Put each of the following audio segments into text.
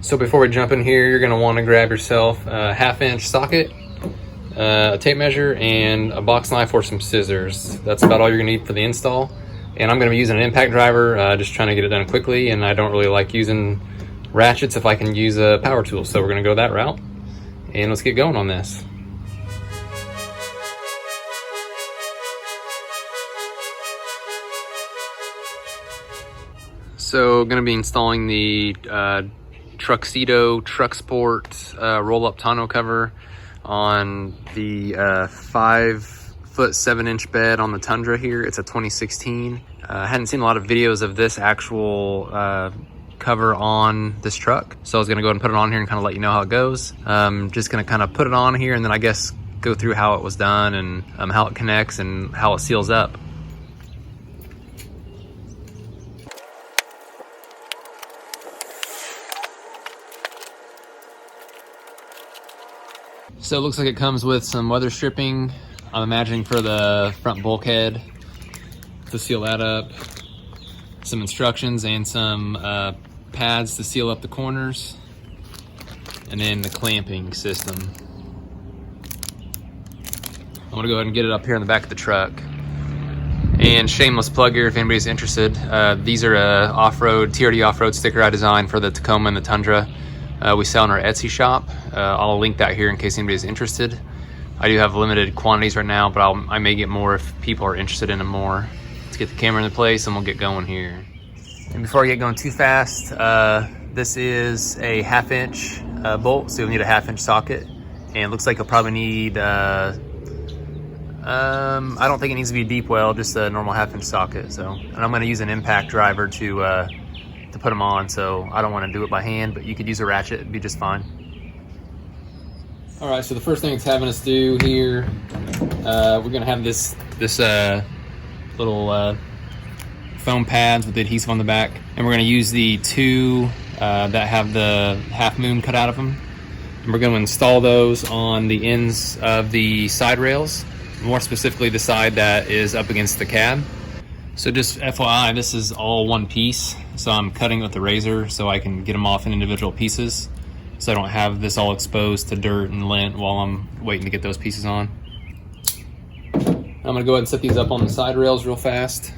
So before we jump in here, you're gonna wanna grab yourself a 1/2-inch socket, a tape measure, and a box knife or some scissors. That's about all you're gonna need for the install. And I'm gonna be using an impact driver, just trying to get it done quickly, and I don't really like using ratchets if I can use a power tool. So we're gonna go that route, and let's get going on this. So gonna be installing the Truxedo Truxport roll-up tonneau cover on the 5'7" bed on the Tundra here. It's a 2016. I hadn't seen a lot of videos of this actual cover on this truck, so I was gonna go ahead and put it on here and kind of let you know how it goes. Just gonna kind of put it on here and then I guess go through how it was done and how it connects and how it seals up. So it looks like it comes with some weather stripping, I'm imagining for the front bulkhead to seal that up, some instructions and some pads to seal up the corners, and then the clamping system. I'm gonna go ahead and get it up here in the back of the truck. And shameless plug here if anybody's interested, these are a off-road, TRD off-road sticker I designed for the Tacoma and the Tundra. We sell in our Etsy shop. I'll link that here in case anybody's interested. I do have limited quantities right now, but I may get more if people are interested in them more. Let's get the camera in place and we'll get going here. And before I get going too fast, this is a 1/2-inch bolt, so you'll need a 1/2-inch socket. And it looks like you'll probably need, I don't think it needs to be a deep well, just a normal 1/2-inch socket. So, and I'm gonna use an impact driver to put them on, so I don't want to do it by hand, but you could use a ratchet, it'd be just fine. All right, so the first thing it's having us do here, we're gonna have this little foam pads with the adhesive on the back, and we're gonna use the two that have the half moon cut out of them, and we're gonna install those on the ends of the side rails, more specifically the side that is up against the cab. So just FYI, this is all one piece. So I'm cutting with the razor so I can get them off in individual pieces, so I don't have this all exposed to dirt and lint while I'm waiting to get those pieces on. I'm gonna go ahead and set these up on the side rails real fast.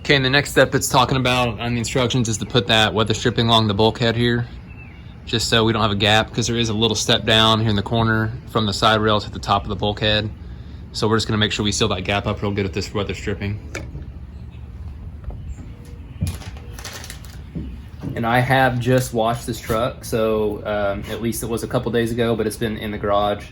Okay, and the next step it's talking about on the instructions is to put that weather stripping along the bulkhead here, just so we don't have a gap, because there is a little step down here in the corner from the side rail to the top of the bulkhead. So we're just gonna make sure we seal that gap up real good with this weather stripping. And I have just washed this truck, so at least it was a couple days ago, but it's been in the garage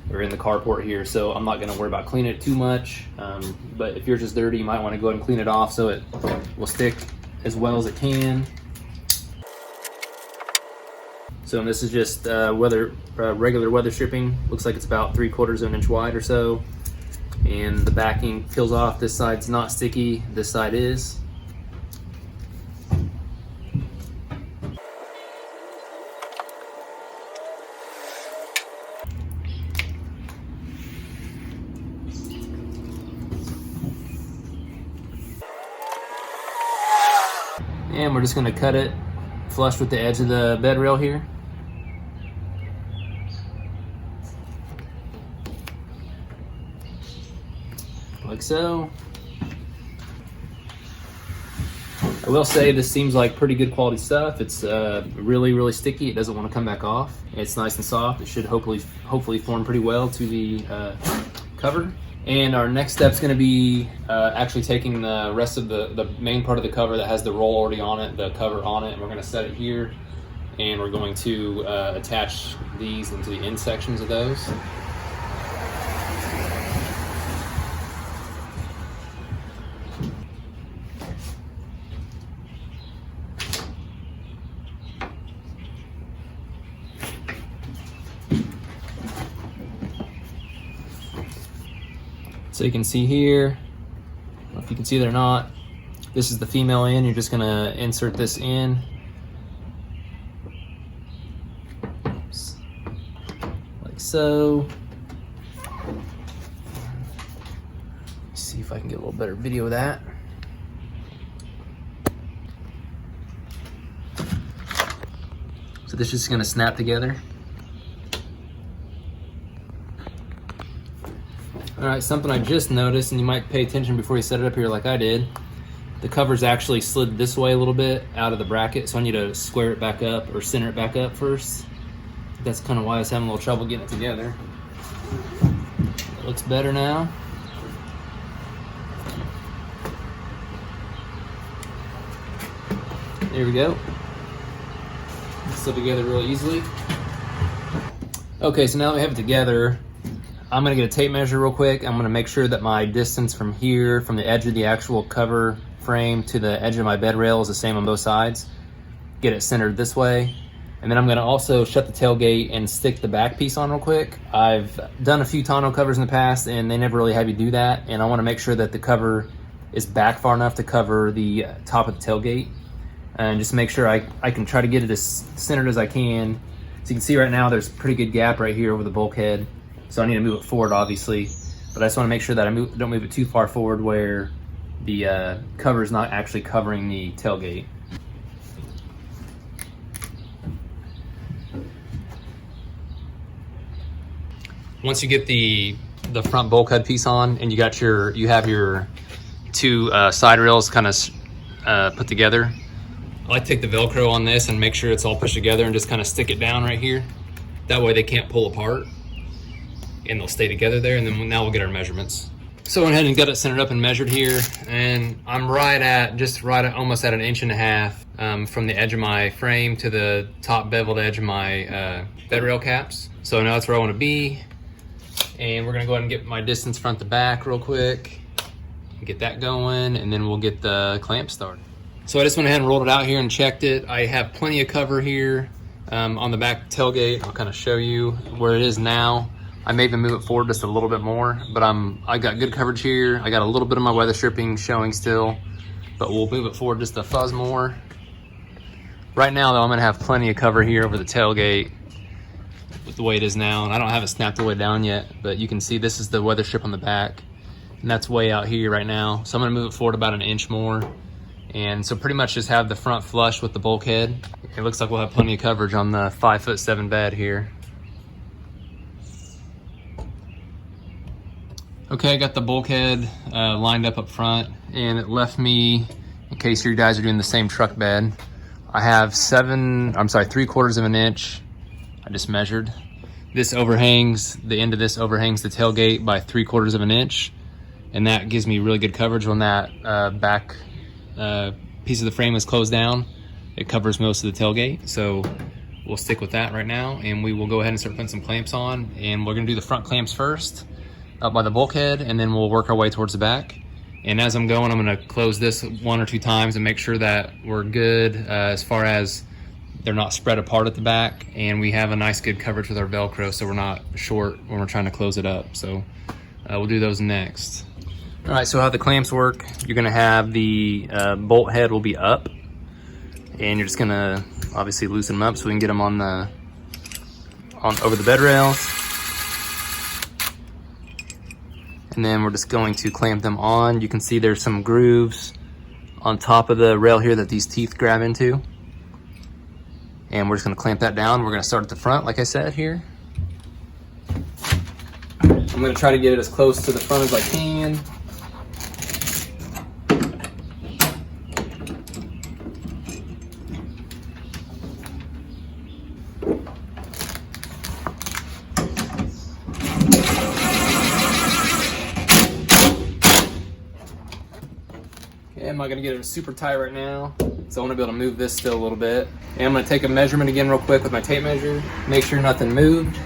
or in the carport here, so I'm not gonna worry about cleaning it too much. But if yours is dirty, you might wanna go ahead and clean it off so it will stick as well as it can. So this is just regular weather stripping. Looks like it's about 3/4 of an inch wide or so. And the backing peels off. This side's not sticky, this side is. And we're just gonna cut it flush with the edge of the bed rail here. Like so. I will say this seems like pretty good quality stuff. It's really sticky. It doesn't want to come back off. It's nice and soft. It should hopefully form pretty well to the cover. And our next step is going to be actually taking the rest of the main part of the cover that has the roll already on it, the cover on it, and we're going to set it here, and we're going to attach these into the end sections of those. So you can see here, I don't know if you can see it or not, this is the female end. You're just gonna insert this in. Oops. Like so. see if I can get a little better video of that. So this is just gonna snap together. All right, something I just noticed, and you might pay attention before you set it up here like I did. The cover's actually slid this way a little bit out of the bracket, so I need to square it back up or center it back up first. That's kind of why I was having a little trouble getting it together. It looks better now. There we go. Slid together real easily. Okay, so now that we have it together, I'm gonna get a tape measure real quick. I'm gonna make sure that my distance from here, from the edge of the actual cover frame to the edge of my bed rail is the same on both sides. Get it centered this way. And then I'm gonna also shut the tailgate and stick the back piece on real quick. I've done a few tonneau covers in the past and they never really have you do that. And I wanna make sure that the cover is back far enough to cover the top of the tailgate. And just make sure I can try to get it as centered as I can. So you can see right now there's a pretty good gap right here over the bulkhead. So I need to move it forward, obviously. But I just wanna make sure that I don't move it too far forward where the cover is not actually covering the tailgate. Once you get the front bulkhead piece on and you have your two side rails kind of put together, I like to take the Velcro on this and make sure it's all pushed together and just kind of stick it down right here. That way they can't pull apart and they'll stay together there. And then now we'll get our measurements. So I went ahead and got it centered up and measured here. And I'm just right at almost at 1.5 inches from the edge of my frame to the top beveled edge of my bed rail caps. So now that's where I want to be. And we're gonna go ahead and get my distance front to back real quick. Get that going, and then we'll get the clamp started. So I just went ahead and rolled it out here and checked it. I have plenty of cover here on the back tailgate. I'll kind of show you where it is now. I may even move it forward just a little bit more, but I got good coverage here. I got a little bit of my weather stripping showing still, but we'll move it forward just a fuzz more. Right now though, I'm gonna have plenty of cover here over the tailgate with the way it is now. And I don't have it snapped all the way down yet, but you can see this is the weather strip on the back, and that's way out here right now. So I'm gonna move it forward about 1 inch more. And so pretty much just have the front flush with the bulkhead. It looks like we'll have plenty of coverage on the 5'7" bed here. Okay, I got the bulkhead lined up front, and it left me, in case you guys are doing the same truck bed, I have 3/4 of an inch. I just measured. This overhangs, the end of this overhangs the tailgate by 3/4 of an inch. And that gives me really good coverage when that back piece of the frame is closed down. It covers most of the tailgate. So we'll stick with that right now, and we will go ahead and start putting some clamps on. And we're gonna do the front clamps first, up by the bulkhead, and then we'll work our way towards the back. And as I'm going, I'm gonna close this 1 or 2 times and make sure that we're good as far as they're not spread apart at the back, and we have a nice good coverage with our Velcro so we're not short when we're trying to close it up. So we'll do those next. All right, so how the clamps work, you're gonna have the bolt head will be up, and you're just gonna obviously loosen them up so we can get them on over the bed rails. And then we're just going to clamp them on. You can see there's some grooves on top of the rail here that these teeth grab into. And we're just gonna clamp that down. We're gonna start at the front, like I said here. I'm gonna try to get it as close to the front as I can. I'm not gonna get it super tight right now, so I wanna be able to move this still a little bit. And I'm gonna take a measurement again real quick with my tape measure, make sure nothing moved.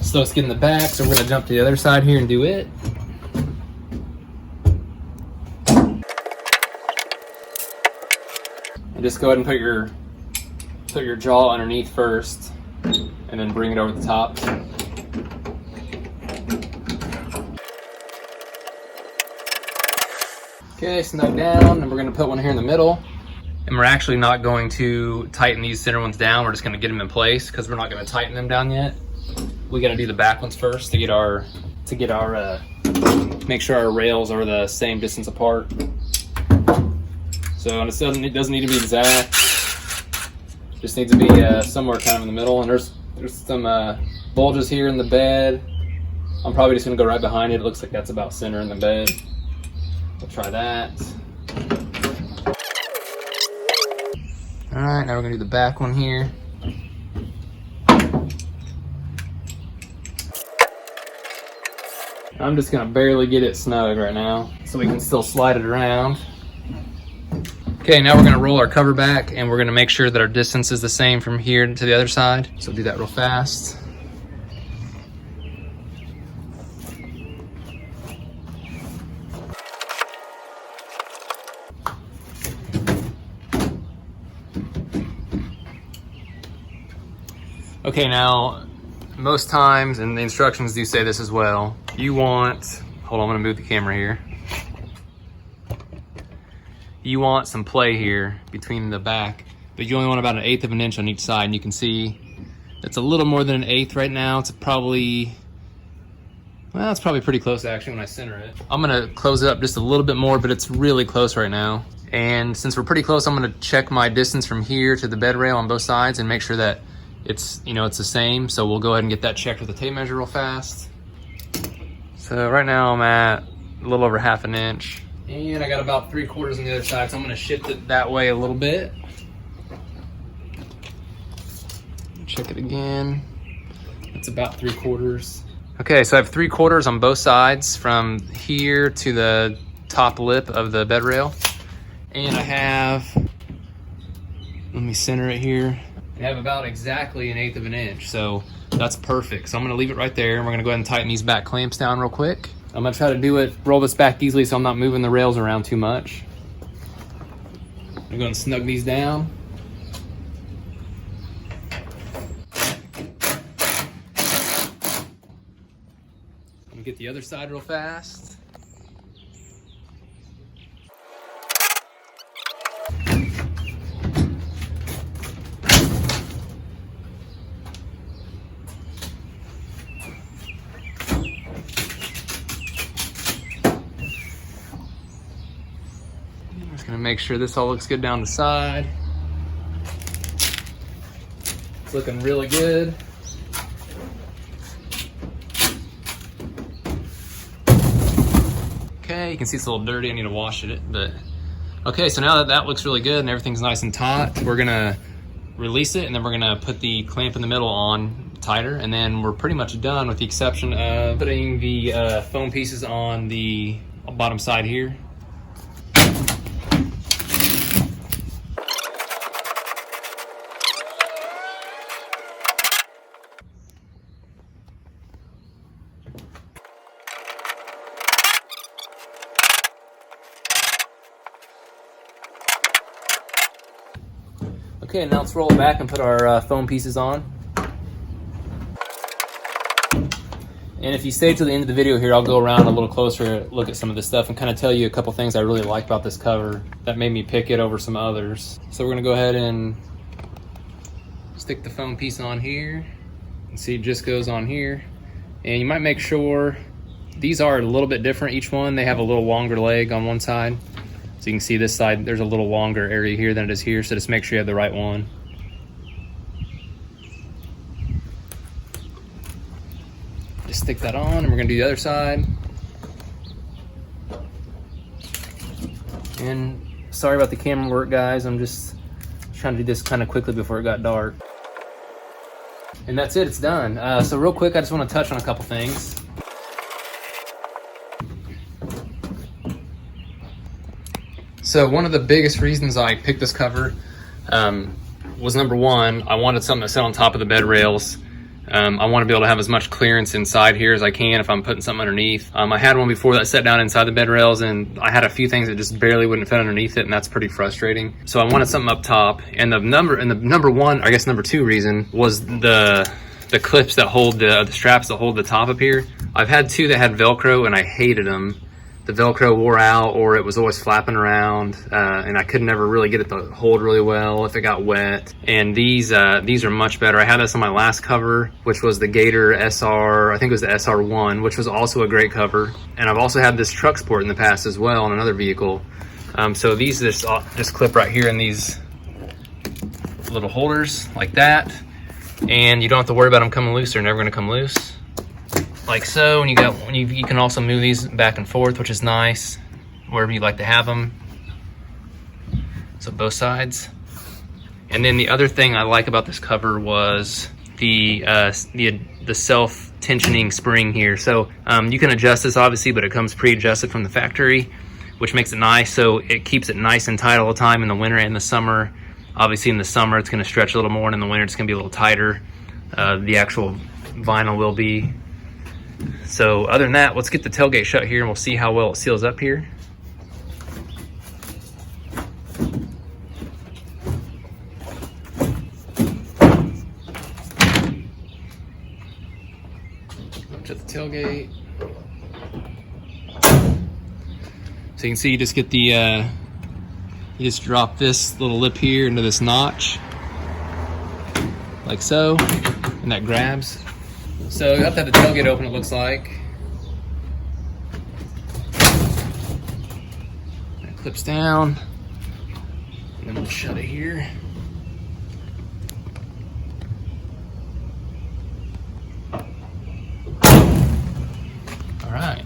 So let's get in the back, so we're gonna jump to the other side here and do it. And just go ahead and put your jaw underneath first, and then bring it over the top. Okay, snug down, and we're gonna put one here in the middle. And we're actually not going to tighten these center ones down, we're just gonna get them in place because we're not gonna tighten them down yet. we got to do the back ones first to get our make sure our rails are the same distance apart. So it doesn't need to be exact. Just needs to be somewhere kind of in the middle. And there's some bulges here in the bed. I'm probably just gonna go right behind it. It looks like that's about center in the bed. We'll try that. All right, now we're gonna do the back one here. I'm just gonna barely get it snug right now so we can still slide it around. Okay, now we're gonna roll our cover back and we're gonna make sure that our distance is the same from here to the other side. So do that real fast. Okay, now, most times, and the instructions do say this as well, you want, hold on, I'm gonna move the camera here. You want some play here between the back, but you only want about 1/8 of an inch on each side. And you can see it's a little more than 1/8 right now. It's probably, well, it's probably pretty close actually when I center it. I'm gonna close it up just a little bit more, but it's really close right now. And since we're pretty close, I'm gonna check my distance from here to the bed rail on both sides and make sure that it's, you know, it's the same. So we'll go ahead and get that checked with a tape measure real fast. So right now I'm at a little over 1/2 inch. And I got about 3/4 on the other side, so I'm gonna shift it that way a little bit. Check it again. It's about 3/4. Okay, so I have 3/4 on both sides from here to the top lip of the bed rail. And I have, let me center it here. I have about exactly 1/8 of an inch, so that's perfect. So I'm gonna leave it right there, and we're gonna go ahead and tighten these back clamps down real quick. I'm gonna try to do it, roll this back easily so I'm not moving the rails around too much. I'm gonna snug these down. I'm gonna get the other side real fast. Gonna make sure this all looks good down the side. It's looking really good. Okay, you can see it's a little dirty. I need to wash it, but okay. So now that that looks really good and everything's nice and taut, we're gonna release it and then we're gonna put the clamp in the middle on tighter, and then we're pretty much done with the exception of putting the foam pieces on the bottom side here. Okay, now let's roll it back and put our foam pieces on. And if you stay to the end of the video here, I'll go around a little closer, look at some of this stuff, and kind of tell you a couple things I really like about this cover that made me pick it over some others. So we're gonna go ahead and stick the foam piece on here. And see, it just goes on here. And you might make sure, these are a little bit different, each one. They have a little longer leg on one side. So you can see this side, there's a little longer area here than it is here, so just make sure you have the right one. Just stick that on, and we're gonna do the other side. And sorry about the camera work, guys. I'm just trying to do this kind of quickly before it got dark. And that's it, it's done. So real quick, I just wanna touch on a couple things. So one of the biggest reasons I picked this cover was, number one, I wanted something to sit on top of the bed rails. I want to be able to have as much clearance inside here as I can if I'm putting something underneath. I had one before that sat down inside the bed rails, and I had a few things that just barely wouldn't fit underneath it, and that's pretty frustrating. So I wanted something up top, and the number one, I guess number two reason was the clips that hold the straps that hold the top up here. I've had two that had Velcro, and I hated them. the Velcro wore out or it was always flapping around, and I could never really get it to hold really well if it got wet. And these are much better. I had this on my last cover, which was the Gator SR, I think it was the SR1, which was also a great cover. And I've also had this Truxport in the past as well on another vehicle. So these just clip right here in these little holders like that. And you don't have to worry about them coming loose. They're never gonna come loose. Like so, and you can also move these back and forth, which is nice, wherever you like to have them. So both sides. And then the other thing I like about this cover was the self-tensioning spring here. So you can adjust this obviously, but it comes pre-adjusted from the factory, which makes it nice. So it keeps it nice and tight all the time in the winter and the summer. Obviously in the summer it's gonna stretch a little more, and in the winter it's gonna be a little tighter. The actual vinyl will be. So other than that, let's get the tailgate shut here and we'll see how well it seals up here. Shut the tailgate. So you can see you just get the, you just drop this little lip here into this notch, like so, and that grabs. So you have to have the tailgate open, it looks like. It clips down, and then we'll shut it here. All right.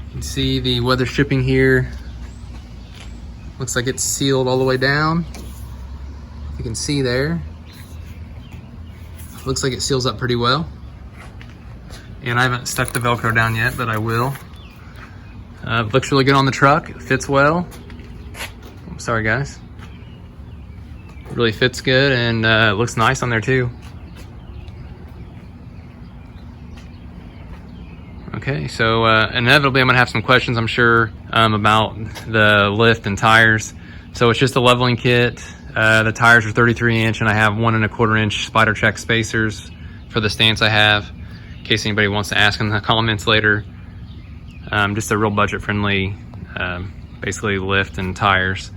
You can see the weather stripping here. Looks like it's sealed all the way down. You can see there. Looks like it seals up pretty well. And I haven't stuck the Velcro down yet, but I will. Looks really good on the truck. It fits well. I'm sorry guys. It really fits good, and it looks nice on there too. Okay, so inevitably I'm gonna have some questions, I'm sure, about the lift and tires. So it's just a leveling kit. The tires are 33 inch, and I have 1 1/4 inch Spider Check spacers for the stance I have, in case anybody wants to ask in the comments later. Just a real budget friendly, basically lift and tires.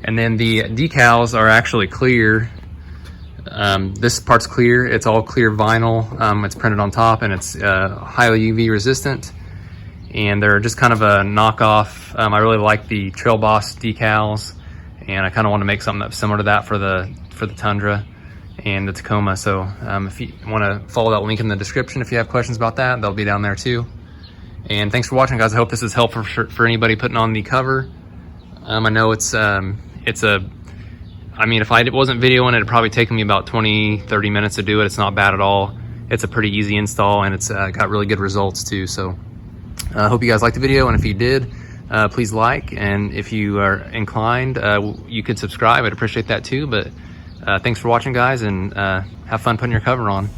And then the decals are actually clear. This part's clear. It's all clear vinyl. It's printed on top, and it's highly UV resistant. And they're just kind of a knockoff. I really like the Trail Boss decals, and I kind of want to make something that's similar to that for the Tundra and the Tacoma. So if you want to follow that link in the description, if you have questions about that, they'll be down there too. And thanks for watching, guys. I hope this is helpful for anybody putting on the cover. I know it's I mean, if I wasn't videoing it, it'd probably take me about 20-30 minutes to do it. It's not bad at all. It's a pretty easy install, and it's got really good results too. So I hope you guys liked the video, and if you did, please like, and if you are inclined, you could subscribe. I'd appreciate that too. But thanks for watching, guys, and have fun putting your cover on.